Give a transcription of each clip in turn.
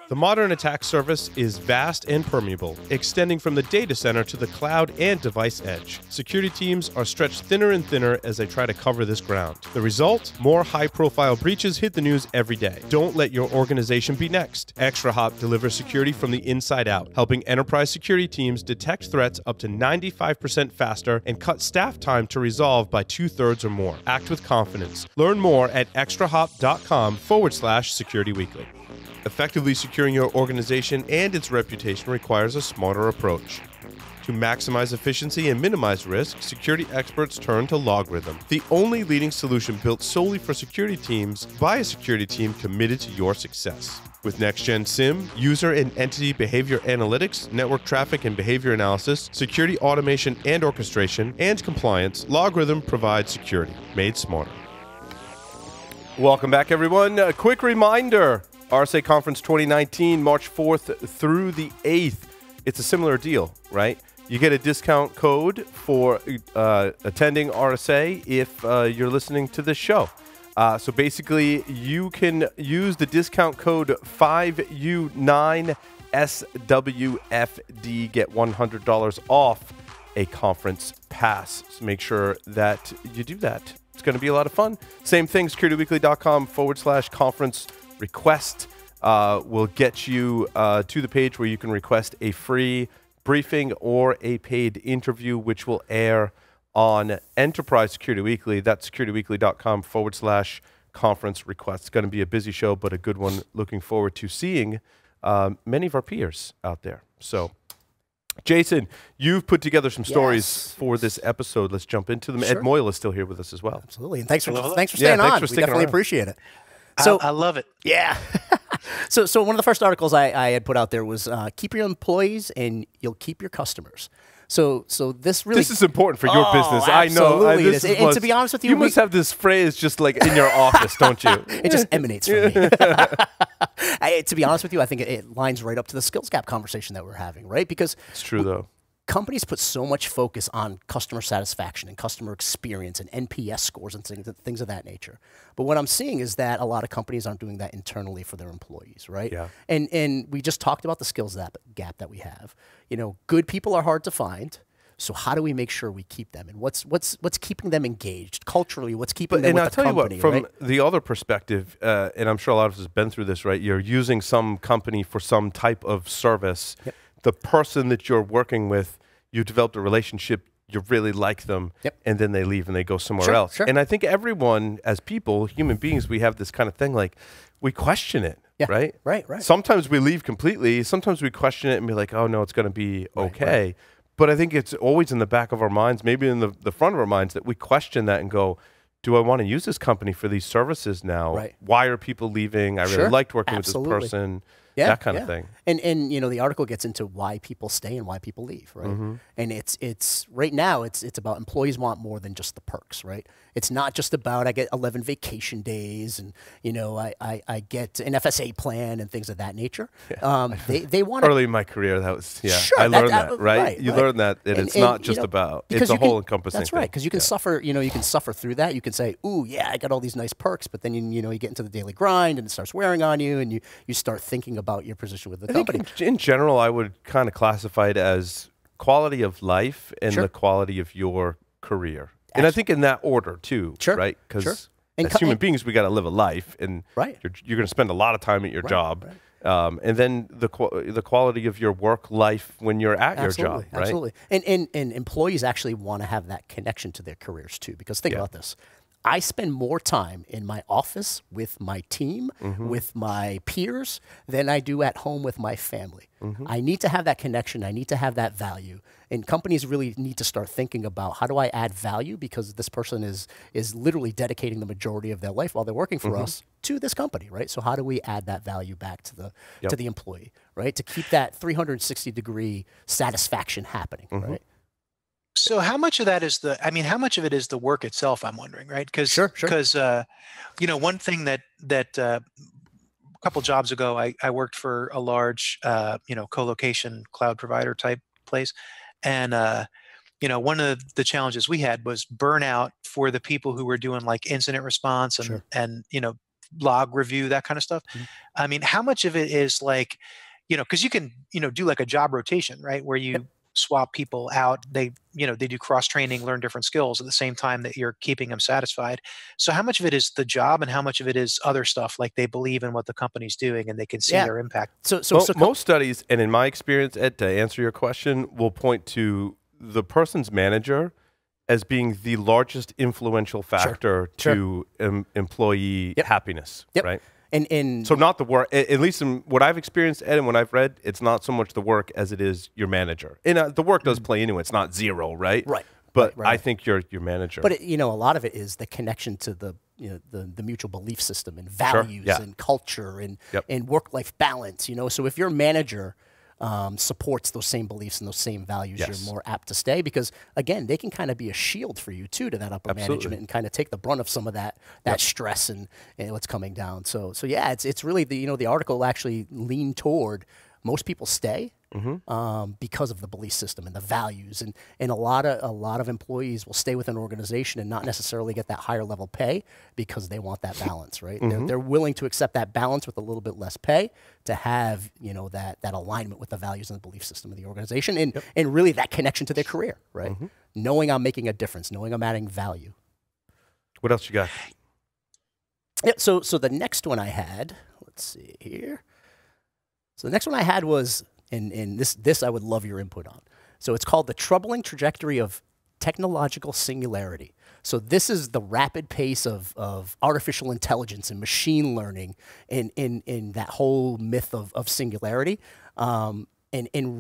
The modern attack surface is vast and permeable, extending from the data center to the cloud and device edge. Security teams are stretched thinner and thinner as they try to cover this ground. The result? More high-profile breaches hit the news every day. Don't let your organization be next. ExtraHop delivers security from the inside out, helping enterprise security teams detect threats up to 95% faster and cut staff time to resolve by 2/3 or more. Act with confidence. Learn more at extrahop.com/securityweekly. Effectively securing your organization and its reputation requires a smarter approach. To maximize efficiency and minimize risk, security experts turn to LogRhythm, the only leading solution built solely for security teams by a security team committed to your success. With next-gen SIEM, user and entity behavior analytics, network traffic and behavior analysis, security automation and orchestration, and compliance, LogRhythm provides security made smarter. Welcome back, everyone. A quick reminder. RSA Conference 2019, March 4th through the 8th. It's a similar deal, right? You get a discount code for attending RSA if you're listening to this show. So basically, you can use the discount code 5U9SWFD, get $100 off a conference pass. So make sure that you do that. It's going to be a lot of fun. Same thing, securityweekly.com/conference request will get you to the page where you can request a free briefing or a paid interview, which will air on Enterprise Security Weekly. That's securityweekly.com/conference request. It's going to be a busy show, but a good one. Looking forward to seeing many of our peers out there. So, Jason, you've put together some stories for this episode. Let's jump into them. Sure. Ed Moyle is still here with us as well. Absolutely. And thanks for staying on. We definitely appreciate it. So I love it. Yeah. So one of the first articles I had put out there was keep your employees and you'll keep your customers. So this is important for your business. I know. And to be honest with you, you must have this phrase just like in your office, don't you? It just emanates from me. To be honest with you, I think it lines right up to the skills gap conversation that we're having, right? Because it's true, though. Companies put so much focus on customer satisfaction and customer experience and NPS scores and things of that nature. But what I'm seeing is that a lot of companies aren't doing that internally for their employees, right? Yeah. And we just talked about the skills gap that we have. You know, good people are hard to find. So how do we make sure we keep them? And what's keeping them engaged culturally? What's keeping them with the company? And I'll tell you what, from the other perspective, and I'm sure a lot of us have been through this, right? You're using some company for some type of service. Yep. The person that you're working with, you developed a relationship, you really like them, and then they leave and they go somewhere else. Sure. And I think everyone, as people, human beings, we have this kind of thing, like we question it, right? Right. Sometimes we leave completely. Sometimes we question it and be like, oh, no, it's going to be okay. Right. But I think it's always in the back of our minds, maybe in the front of our minds, that we question that and go, do I want to use this company for these services now? Right. Why are people leaving? I really liked working with this person. That kind of thing. And you know, the article gets into why people stay and why people leave, right? Mm-hmm. And it's right now it's about employees want more than just the perks, right? It's not just about I get 11 vacation days and you know I get an FSA plan and things of that nature. Yeah. They want early in my career that was sure, I learned that right. You learn that it's not just about it's a whole encompassing. That's right, because you can suffer. You know, you can suffer through that. You can say, "Ooh, yeah, I got all these nice perks," but then you get into the daily grind and it starts wearing on you, and you start thinking about your position with the company. In general, I would kind of classify it as quality of life and the quality of your career. And I think in that order too, right? Because as human beings, we got to live a life, and you're going to spend a lot of time at your job. Right. And then the quality of your work life when you're at your job, right? Absolutely. And employees actually want to have that connection to their careers too, because think about this. I spend more time in my office with my team, with my peers, than I do at home with my family. I need to have that connection. I need to have that value. And companies really need to start thinking about how do I add value, because this person is literally dedicating the majority of their life while they're working for us to this company, right? So how do we add that value back to the employee, right? To keep that 360-degree satisfaction happening, right? So how much of that is how much of it is the work itself, I'm wondering, right? Because you know, one thing that a couple jobs ago, I worked for a large, co-location cloud provider type place. And, one of the challenges we had was burnout for the people who were doing like incident response and log review, that kind of stuff. I mean, how much of it is like, because you can, do like a job rotation, right? Where you swap people out. They do cross training, learn different skills at the same time that you're keeping them satisfied. So how much of it is the job and how much of it is other stuff, like they believe in what the company's doing and they can see their impact? So most studies, and in my experience, Ed, to answer your question, will point to the person's manager as being the largest influential factor to employee happiness, right? And so not the work, at least in what I've experienced, Ed, and what I've read, it's not so much the work as it is your manager. And the work does play into it. It's not zero, right? Right. But I think your manager. But a lot of it is the connection to the the mutual belief system and values and culture and work-life balance. So if your manager supports those same beliefs and those same values, you're more apt to stay, because again, they can kind of be a shield for you too, to that upper management, and kind of take the brunt of some of that stress and what's coming down. So yeah, it's really the article actually leaned toward most people stay because of the belief system and the values, and a lot of employees will stay with an organization and not necessarily get that higher level pay because they want that balance, right? They're willing to accept that balance with a little bit less pay to have that alignment with the values and the belief system of the organization, and really that connection to their career, right? Knowing I'm making a difference, knowing I'm adding value. What else you got? Yeah, so the next one I had, let's see here. So the next one I had was, and this I would love your input on. So it's called The Troubling Trajectory of Technological Singularity. So this is the rapid pace of artificial intelligence and machine learning in that whole myth of singularity, and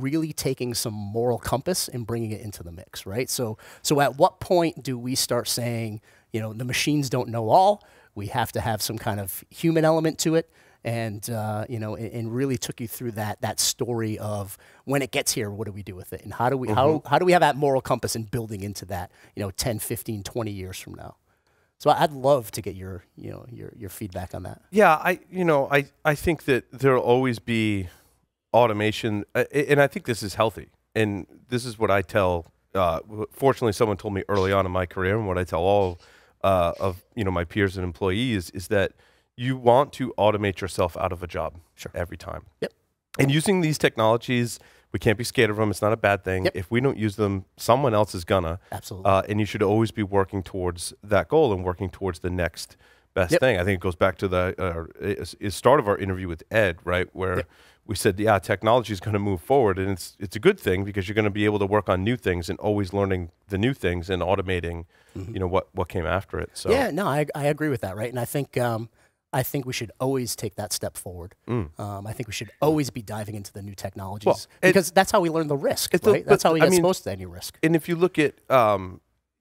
really taking some moral compass and bringing it into the mix, right? So at what point do we start saying, the machines don't know all, we have to have some kind of human element to it? And and really took you through that story of when it gets here, what do we do with it, and how do we have that moral compass and building into that 10, 15, 20 years from now. So I'd love to get your feedback on that. Yeah, I think that there'll always be automation, and I think this is healthy, and this is what I tell. Fortunately, someone told me early on in my career, and what I tell all of my peers and employees is that you want to automate yourself out of a job every time. And using these technologies, we can't be scared of them. It's not a bad thing. If we don't use them, someone else is gonna. Absolutely. And you should always be working towards that goal and working towards the next best thing. I think it goes back to the start of our interview with Ed, right, where we said, technology is going to move forward, and it's a good thing because you're going to be able to work on new things and always learning the new things and automating, what came after it. So I agree with that, right? And I think we should always take that step forward. I think we should always be diving into the new technologies, because that's how we learn the risk, right? That's how we get exposed to any risk. And if you look at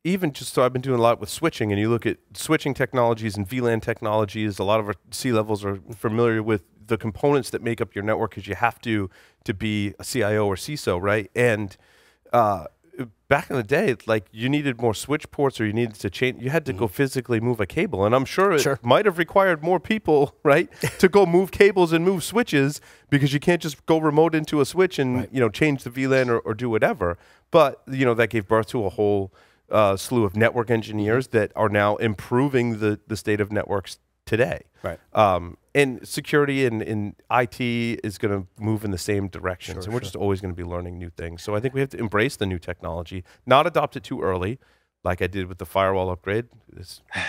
even just, so I've been doing a lot with switching, and you look at switching technologies and VLAN technologies, a lot of our C-levels are familiar with the components that make up your network, because you have to be a CIO or CISO, right? And back in the day, like, you needed more switch ports, or you needed to change, you had to go physically move a cable, and I'm sure it might have required more people, right, to go move cables and move switches, because you can't just go remote into a switch and change the VLAN or do whatever. But that gave birth to a whole slew of network engineers that are now improving the state of networks today. Right. And security and IT is going to move in the same directions, and we're just always going to be learning new things. So I think we have to embrace the new technology, not adopt it too early, like I did with the firewall upgrade.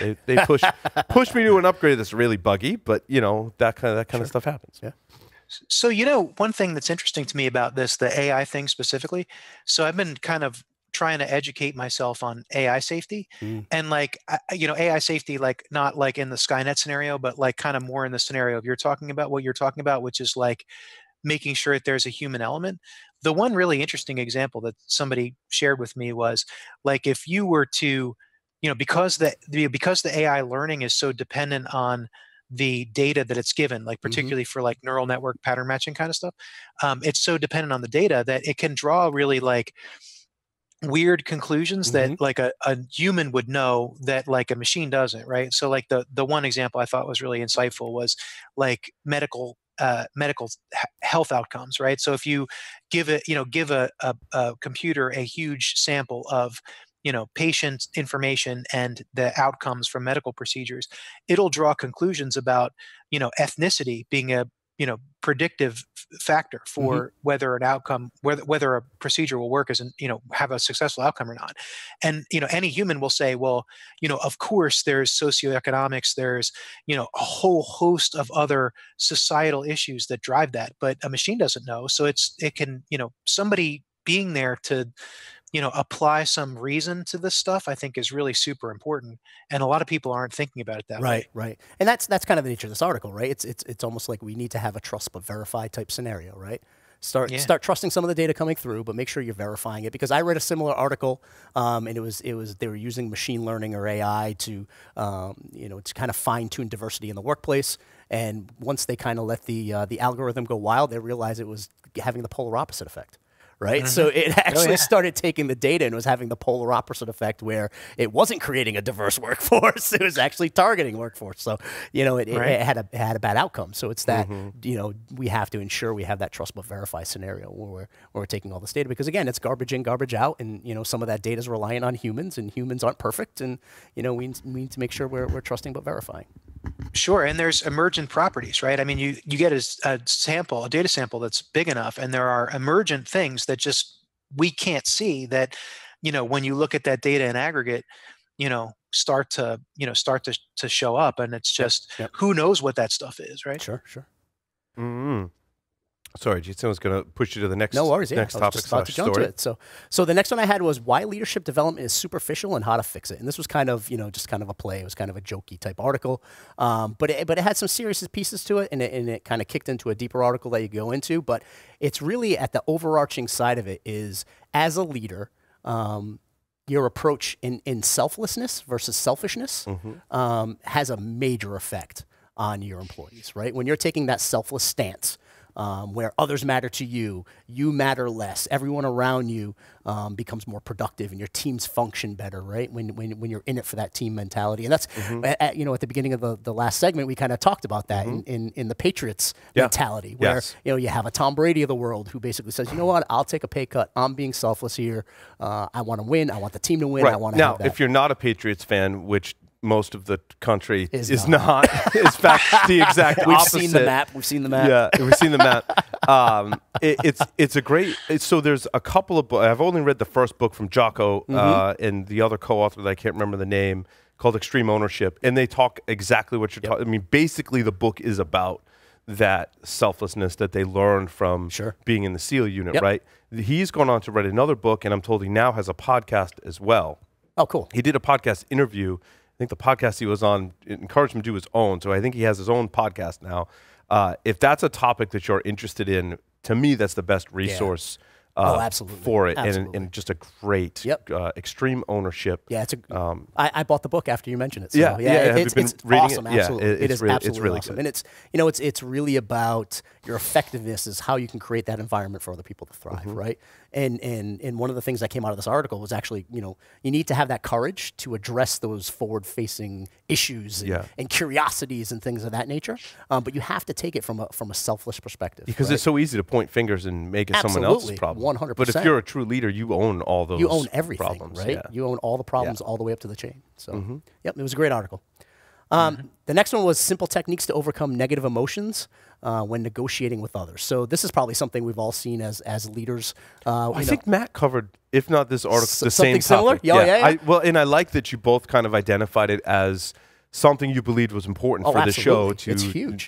They pushed me to an upgrade that's really buggy, but that kind of stuff happens. Yeah. So one thing that's interesting to me about this, the AI thing specifically. So I've been kind of trying to educate myself on AI safety, and like, AI safety, like not like in the Skynet scenario, but like kind of more in the scenario of what you're talking about, which is like making sure that there's a human element. The one really interesting example that somebody shared with me was, like, if you were to, because the AI learning is so dependent on the data that it's given, like particularly for like neural network pattern matching kind of stuff, it's so dependent on the data that it can draw really like weird conclusions that like a human would know that like a machine doesn't, right? So like the one example I thought was really insightful was like medical health outcomes, right? So if you give a computer a huge sample of patient information and the outcomes from medical procedures, it'll draw conclusions about, ethnicity being a, predictive factor for whether an outcome, whether a procedure will work as an, have a successful outcome or not. And, any human will say, well, of course there's socioeconomics, there's, a whole host of other societal issues that drive that, but a machine doesn't know. So it can, somebody being there to, apply some reason to this stuff, I think is really super important. And a lot of people aren't thinking about it that way. Right. And that's kind of the nature of this article, right? It's almost like we need to have a trust but verify type scenario, right? Start trusting some of the data coming through, but make sure you're verifying it. Because I read a similar article, and it was they were using machine learning or AI to to kind of fine tune diversity in the workplace. And once they kind of let the algorithm go wild, they realized it was having the polar opposite effect. Right. So it actually started taking the data and was having the polar opposite effect where it wasn't creating a diverse workforce. It was actually targeting workforce. So, it had a bad outcome. So it's that, we have to ensure we have that trust but verify scenario where we're taking all this data, because again, it's garbage in, garbage out. And, some of that data is reliant on humans, and humans aren't perfect. And, we need to make sure we're trusting but verifying. Sure. And there's emergent properties, right? I mean, you get a data sample that's big enough, and there are emergent things that just we can't see that, when you look at that data in aggregate, start to show up. And it's just, who knows what that stuff is, right? Sure. Mm-hmm. Sorry, Jason was going to push you to the next. No worries. Next topic. Just about to jump to it. So the next one I had was why leadership development is superficial and how to fix it. And this was kind of just kind of a play. It was kind of a jokey type article, but it had some serious pieces to it, and it kind of kicked into a deeper article that you go into. But it's really at the overarching side of it is, as a leader, your approach in selflessness versus selfishness has a major effect on your employees. Right, when you're taking that selfless stance, where others matter to you, you matter less. Everyone around you becomes more productive, and your teams function better, right? When you're in it for that team mentality, and that's at the beginning of the last segment, we kind of talked about that in the Patriots mentality, where you have a Tom Brady of the world who basically says, you know what, I'll take a pay cut. I'm being selfless here. I want to win. I want the team to win. Right. I want to have that. If you're not a Patriots fan, which most of the country is not. In fact, the exact opposite. We've seen the map. Yeah, we've seen the map. It's a great. So there's a couple of books. I've only read the first book from Jocko and the other co-author that I can't remember the name, called Extreme Ownership, and they talk exactly what you're talking. I mean, basically, the book is about that selflessness that they learned from being in the SEAL unit, right? He's gone on to write another book, and I'm told he now has a podcast as well. Oh, cool. He did a podcast interview. I think the podcast he was on encouraged him to do his own. So I think he has his own podcast now. If that's a topic that you're interested in, to me, that's the best resource absolutely. For it. Absolutely. And just a great Extreme Ownership. Yeah, I bought the book after you mentioned it. So it's awesome. It? Absolutely. Yeah, it is really, absolutely really awesome. good. And it's really about your effectiveness is how you can create that environment for other people to thrive, right? And one of the things that came out of this article was actually, you need to have that courage to address those forward-facing issues and curiosities and things of that nature. But you have to take it from a selfless perspective. Because it's so easy to point fingers and make it someone else's problem. 100%. But if you're a true leader, you own all those. You own everything, problems, right? Yeah. You own all the problems all the way up to the chain. So, it was a great article. The next one was simple techniques to overcome negative emotions when negotiating with others. So this is probably something we've all seen as leaders. I think Matt covered, if not this article, the something same similar? topic. Yeah. And I like that you both kind of identified it as something you believed was important for the show to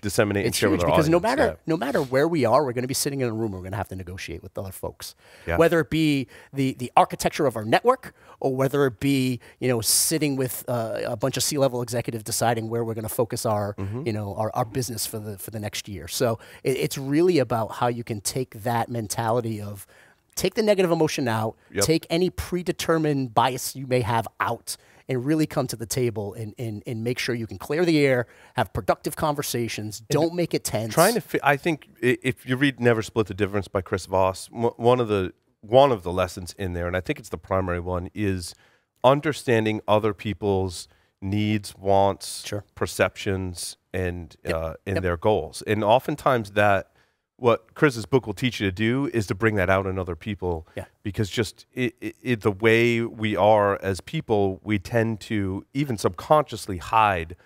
disseminate and share with our audience. Because no matter where we are, we're going to be sitting in a room. We're going to have to negotiate with other folks, whether it be the architecture of our network, or whether it be sitting with a bunch of C-level executives deciding where we're going to focus our our business for the next year. So it's really about how you can take that mentality of take the negative emotion out, take any predetermined bias you may have out, and really come to the table and make sure you can clear the air, have productive conversations, don't make it tense. I think if you read Never Split the Difference by Chris Voss, one of the lessons in there, and I think it's the primary one, is understanding other people's needs, wants, perceptions, and their goals. And oftentimes what Chris's book will teach you to do is to bring that out in other people because just the way we are as people, we tend to even subconsciously hide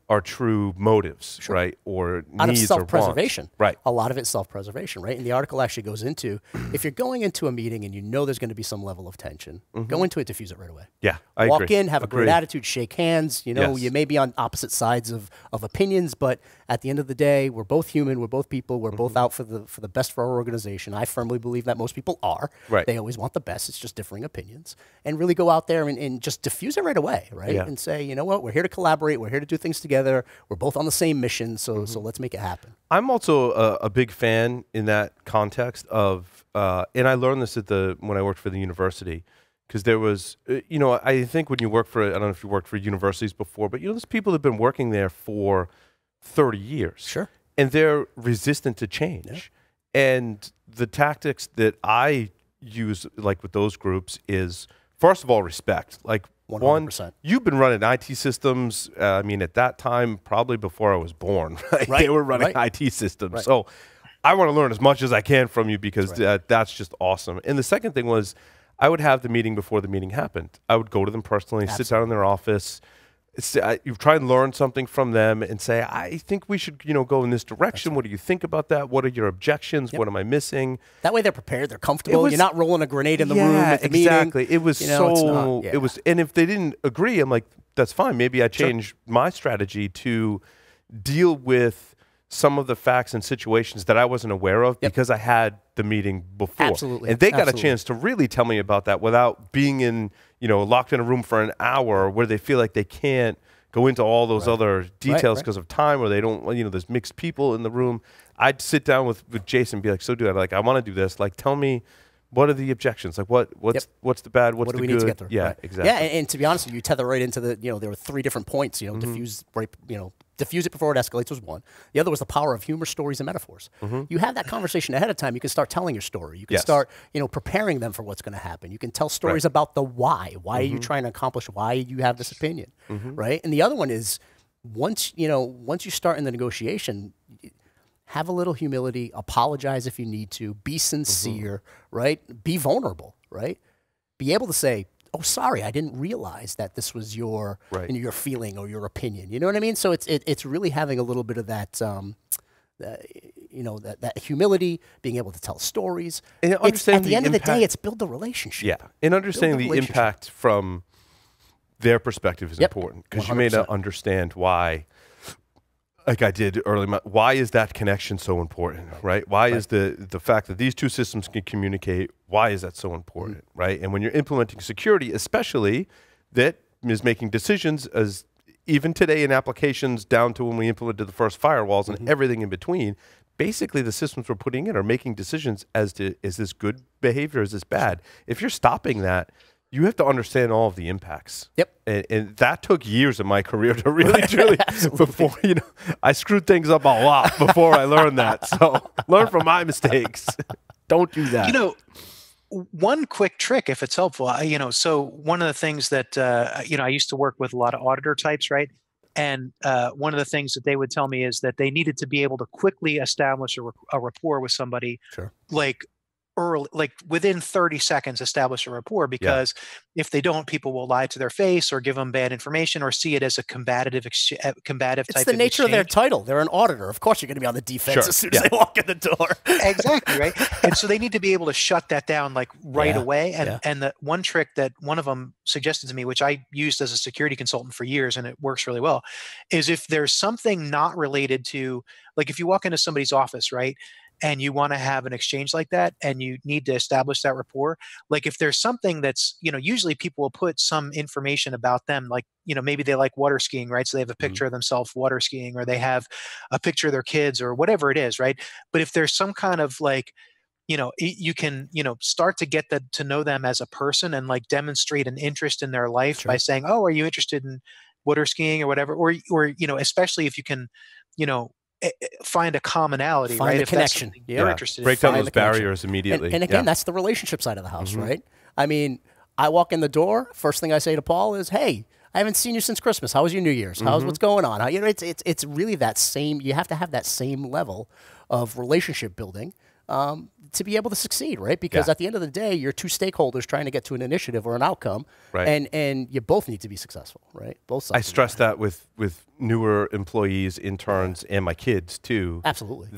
our true motives, right? Or out needs of self-preservation. Right. A lot of it's self-preservation, right? And the article actually goes into, if you're going into a meeting and you know there's going to be some level of tension, go into it, diffuse it right away. Yeah, I Walk agree. in, have a great attitude, shake hands. You know, Yes. you may be on opposite sides of opinions, but at the end of the day, we're both human, we're both people, we're both out for the best for our organization. I firmly believe that most people are. Right. They always want the best. It's just differing opinions. And really go out there and just diffuse it right away, right? Yeah. And say, you know what, we're here to collaborate, we're here to do things together, we're both on the same mission, so let's make it happen. I'm also a big fan in that context of, and I learned this when I worked for the university, because there was, you know, I think when you work for, I don't know if you worked for universities before, but you know, there's people that have been working there for 30 years. Sure. And they're resistant to change. Yeah. And the tactics that I use, like with those groups, is first of all, respect. Like, 100%. One, you've been running IT systems, I mean, at that time, probably before I was born, right? Right. They were running IT systems. Right. So I want to learn as much as I can from you, because that's just awesome. And the second thing was, I would have the meeting before the meeting happened. I would go to them personally, sit down in their office, you try and learn something from them and say, I think we should, you know, go in this direction. What do you think about that? What are your objections? What am I missing? That way they're prepared, they're comfortable. You're not rolling a grenade in the room at the exactly. meeting. It was it was, and if they didn't agree, I'm like, that's fine. Maybe I change my strategy to deal with some of the facts and situations that I wasn't aware of because I had the meeting before. Absolutely. And they got a chance to really tell me about that without being in, you know, locked in a room for an hour where they feel like they can't go into all those other details because of time, or they don't, you know, there's mixed people in the room. I'd sit down with Jason and be like, so dude, I want to do this. Like, tell me, what are the objections? Like, what's the bad? What's what do the we good? need to get through? Yeah, exactly. Yeah, and to be honest with you, tether right into the, you know, there were 3 different points, you know, diffuse it before it escalates was one. The other was the power of humor, stories, and metaphors. You have that conversation ahead of time. You can start telling your story. You can start, you know, preparing them for what's going to happen. You can tell stories about the why. Why are you trying to accomplish? Why you have this opinion, right? And the other one is, once you start in the negotiation, have a little humility, apologize if you need to, be sincere, right? Be vulnerable, right? Be able to say, oh, sorry, I didn't realize that this was your your feeling or your opinion. You know what I mean? So it's really having a little bit of that, you know, that humility, being able to tell stories. And At the end of the day, it's build the relationship. Yeah, and understanding the impact from their perspective is important, because you may not understand why. Like I did early, why is that connection so important, right? Why is the fact that these two systems can communicate, why is that so important, right? And when you're implementing security, especially, that is making decisions, as even today in applications down to when we implemented the first firewalls and everything in between, basically the systems we're putting in are making decisions as to, is this good behavior, is this bad? If you're stopping that, you have to understand all of the impacts. Yep. And that took years of my career to really, truly, before, you know, I screwed things up a lot before I learned that. So learn from my mistakes. Don't do that. You know, one quick trick, if it's helpful, you know, so one of the things that, you know, I used to work with a lot of auditor types, right? And one of the things that they would tell me is that they needed to be able to quickly establish a rapport with somebody, like early, like within 30 seconds, establish a rapport, because if they don't, people will lie to their face or give them bad information or see it as a combative type of exchange. It's the nature of their title. They're an auditor. Of course, you're going to be on the defense as soon as they walk in the door. Exactly, right? And so they need to be able to shut that down like right away. And the one trick that one of them suggested to me, which I used as a security consultant for years, and it works really well, is if there's something not related to, like if you walk into somebody's office, right, and you want to have an exchange like that, and you need to establish that rapport, like if there's something that's, you know, usually people will put some information about them, like, you know, maybe they like water skiing, right? So they have a picture of themselves water skiing, or they have a picture of their kids or whatever it is, right? But if there's some kind of like, you know, you can, you know, start to get to know them as a person and like demonstrate an interest in their life by saying, oh, are you interested in water skiing or whatever? Or, you know, especially if you can, you know, find a commonality, find right? a if connection. That's you're interested break down those barriers immediately. And again, that's the relationship side of the house, right? I mean, I walk in the door, first thing I say to Paul is, hey, I haven't seen you since Christmas. How was your New Year's? How's what's going on? You know, it's really that same, you have to have that same level of relationship building to be able to succeed, right? Because at the end of the day, you're two stakeholders trying to get to an initiative or an outcome, and you both need to be successful, right? Both sides. I stress that with newer employees, interns, and my kids too. Absolutely.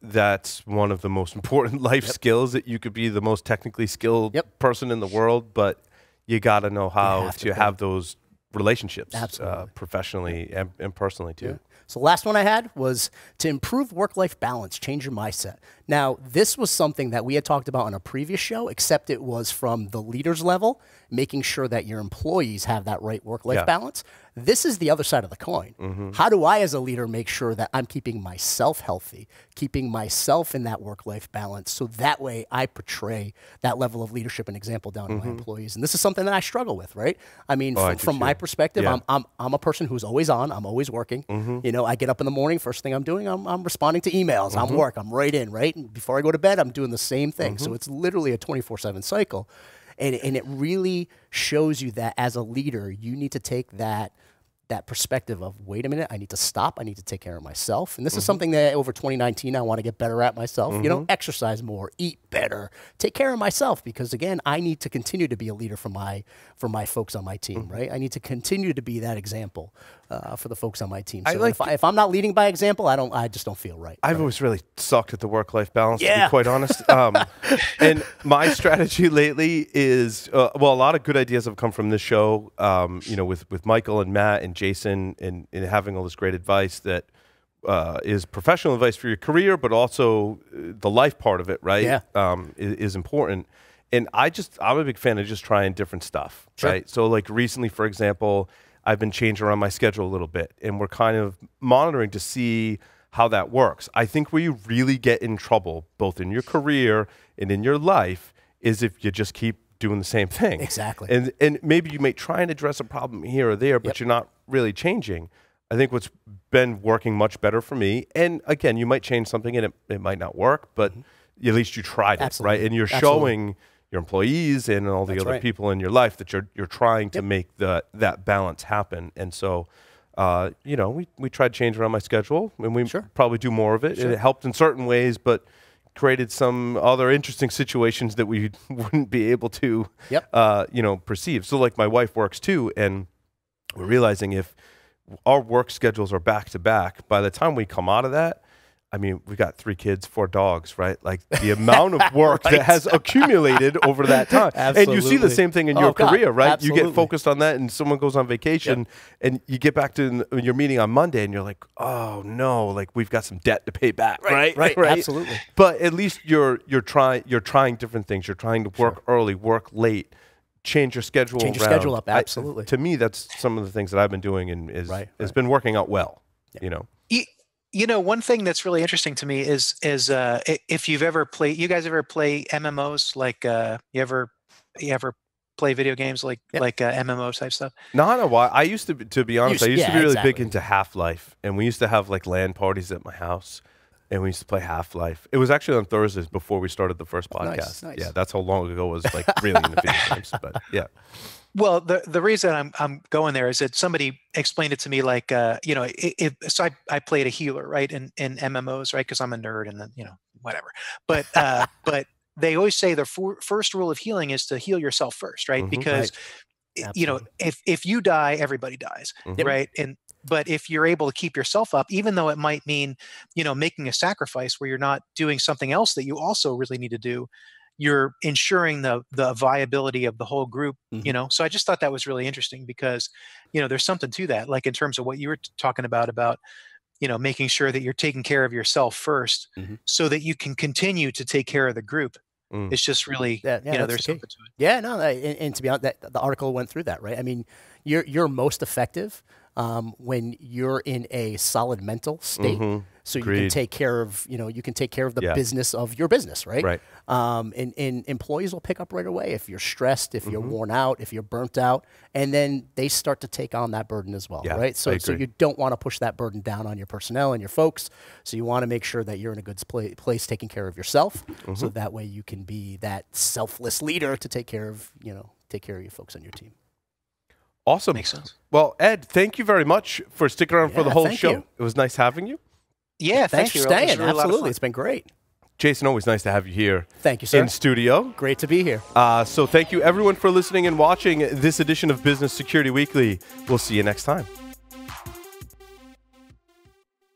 That's one of the most important life skills, that you could be the most technically skilled person in the world, but you got to know how to have those relationships professionally and personally too. Yeah. So the last one I had was to improve work-life balance, change your mindset. Now, this was something that we had talked about on a previous show, except it was from the leader's level, making sure that your employees have that right work-life balance. This is the other side of the coin. How do I, as a leader, make sure that I'm keeping myself healthy, keeping myself in that work-life balance, so that way I portray that level of leadership and example down to my employees? And this is something that I struggle with, right? I mean, from my perspective, I'm a person who's always on. I'm always working. You know, I get up in the morning. First thing I'm doing, I'm responding to emails. I'm work. I'm right in, right? And before I go to bed, I'm doing the same thing. So it's literally a 24/7 cycle. And it really shows you that as a leader, you need to take that perspective of, wait a minute, I need to stop. I need to take care of myself. And this is something that over 2019, I want to get better at myself. You know, exercise more, eat better, take care of myself. Because again, I need to continue to be a leader for my folks on my team, right? I need to continue to be that example for the folks on my team. So if I'm not leading by example, I just don't feel right. I've always really sucked at the work-life balance, to be quite honest. And my strategy lately is, well, a lot of good ideas have come from this show, you know, with Michael and Matt and Jason, and having all this great advice that is professional advice for your career, but also the life part of it, right? Is important. And I'm a big fan of just trying different stuff, right? So like recently, for example, I've been changing around my schedule a little bit, and we're kind of monitoring to see how that works. I think where you really get in trouble, both in your career and in your life, is if you just keep doing the same thing. Exactly. And maybe you may try and address a problem here or there, but you're not really changing. I think what's been working much better for me, and again, you might change something and it might not work, but at least you tried it, right? And you're showing your employees and all the other people in your life that you're trying to make that balance happen. And so, you know, we tried to change around my schedule, and we probably do more of it. It helped in certain ways, but created some other interesting situations that we wouldn't be able to, you know, perceive. So like my wife works too, and we're realizing if our work schedules are back to back, by the time we come out of that, I mean, we got 3 kids, 4 dogs, right? Like the amount of work that has accumulated over that time. And you see the same thing in your career, right? Absolutely. You get focused on that, and someone goes on vacation, and you get back to your meeting on Monday, and you're like, oh no, like we've got some debt to pay back, right? Absolutely. But at least you're trying different things. You're trying to work early, work late, change your schedule around. Change your schedule up, absolutely. To me, that's some of the things that I've been doing, and it's been working out well, you know. You know, one thing that's really interesting to me is if you've ever played, you guys ever play MMOs? Like, you ever play video games like MMO type stuff? Not a while. I used to be honest, I used to be really big into Half-Life, and we used to have like LAN parties at my house, and we used to play Half-Life. It was actually on Thursdays before we started the first podcast. Nice. Yeah, that's how long ago it was, like really into video games. But yeah. Well, the reason I'm going there is that somebody explained it to me, like, you know, so I played a healer, right, in MMOs, right, because I'm a nerd, and then, you know, whatever. But but they always say the first rule of healing is to heal yourself first, right? Because you know, if you die, everybody dies, right? But if you're able to keep yourself up, even though it might mean, you know, making a sacrifice where you're not doing something else that you also really need to do, you're ensuring the viability of the whole group, you know? So I just thought that was really interesting because, you know, there's something to that, like in terms of what you were talking about, you know, making sure that you're taking care of yourself first so that you can continue to take care of the group. It's just really, you know, there's something to it. Yeah, no, and to be honest, the article went through that, right? I mean, you're most effective when you're in a solid mental state. So you can take care of, you know, the business of your business, right? And employees will pick up right away if you're stressed, if you're worn out, if you're burnt out, and then they start to take on that burden as well, right? So you don't want to push that burden down on your personnel and your folks. So you want to make sure that you're in a good place taking care of yourself, so that way you can be that selfless leader to take care of your folks on your team. Awesome. Makes sense. Well, Ed, thank you very much for sticking around for the whole show. It was nice having you. Yeah, thanks for staying. Really absolutely, it's been great. Jason, always nice to have you here. Thank you, sir. In studio. Great to be here. So thank you, everyone, for listening and watching this edition of Business Security Weekly. We'll see you next time.